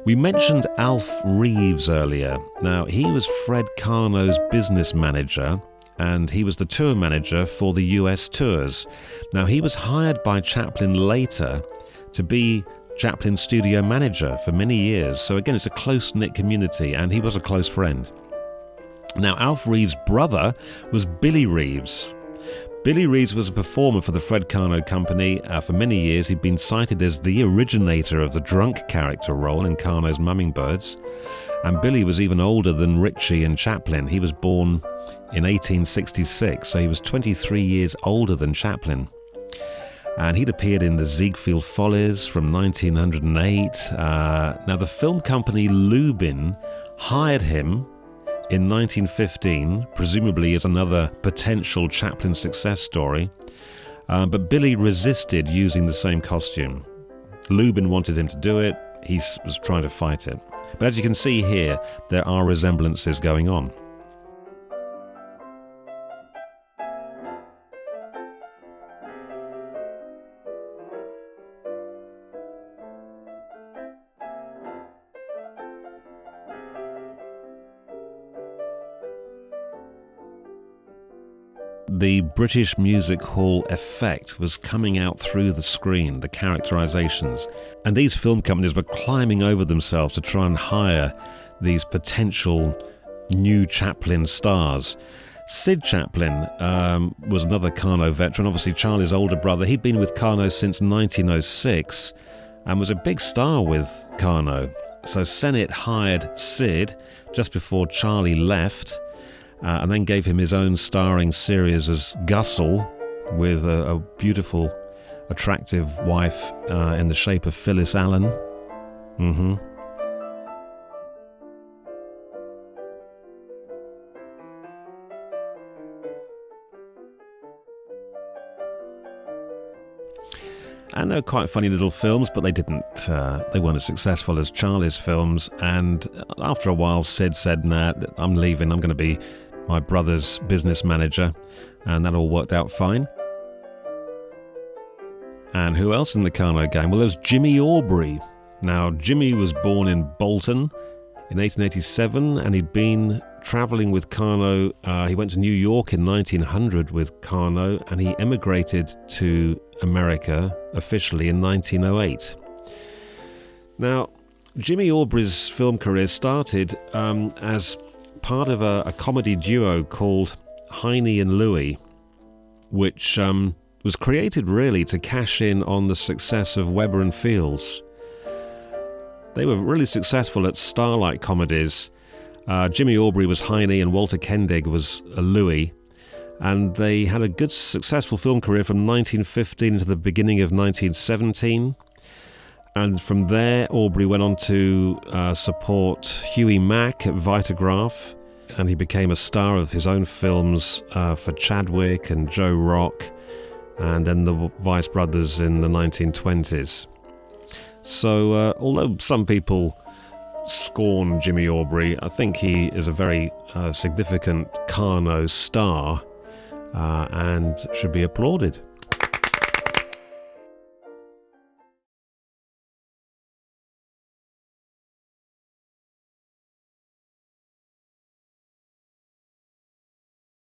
We mentioned Alf Reeves earlier. Now, he was Fred Karno's business manager, and he was the tour manager for the US tours. Now, he was hired by Chaplin later to be Chaplin's studio manager for many years. So again, it's a close-knit community, and he was a close friend. Now, Alf Reeves' brother was Billie Reeves. Billie Reeves was a performer for the Fred Karno Company. For many years, he'd been cited as the originator of the drunk character role in Karno's Mummingbirds. And Billie was even older than Ritchie and Chaplin. He was born in 1866, so he was 23 years older than Chaplin. And he'd appeared in the Ziegfeld Follies from 1908. Now, the film company Lubin hired him in 1915, presumably as another potential Chaplin success story, but Billie resisted using the same costume. Lubin wanted him to do it, he was trying to fight it. But as you can see here, there are resemblances going on. The British Music Hall effect was coming out through the screen, the characterizations, and these film companies were climbing over themselves to try and hire these potential new Chaplin stars. Sid Chaplin was another Karno veteran, obviously Charlie's older brother. He'd been with Karno since 1906 and was a big star with Karno. So Sennett hired Sid just before Charlie left, and then gave him his own starring series as Gussel, with a beautiful, attractive wife in the shape of Phyllis Allen. And they were quite funny little films, but they weren't as successful as Charlie's films. And after a while, Sid said, "Nah, I'm leaving. I'm going to be my brother's business manager," and that all worked out fine. And who else in the Karno gang? Well, there's Jimmy Aubrey. Now, Jimmy was born in Bolton in 1887, and he'd been travelling with Karno. He went to New York in 1900 with Karno, and he emigrated to America officially in 1908. Now, Jimmy Aubrey's film career started as part of a comedy duo called Heinie and Louie, which was created really to cash in on the success of Weber and Fields. They were really successful at starlight comedies. Jimmy Aubrey was Heinie and Walter Kendig was Louie, and they had a good successful film career from 1915 to the beginning of 1917. And from there, Aubrey went on to support Huey Mack at Vitagraph, and he became a star of his own films for Chadwick and Joe Rock, and then the Weiss brothers in the 1920s. So, although some people scorn Jimmy Aubrey, I think he is a very significant Karno star and should be applauded.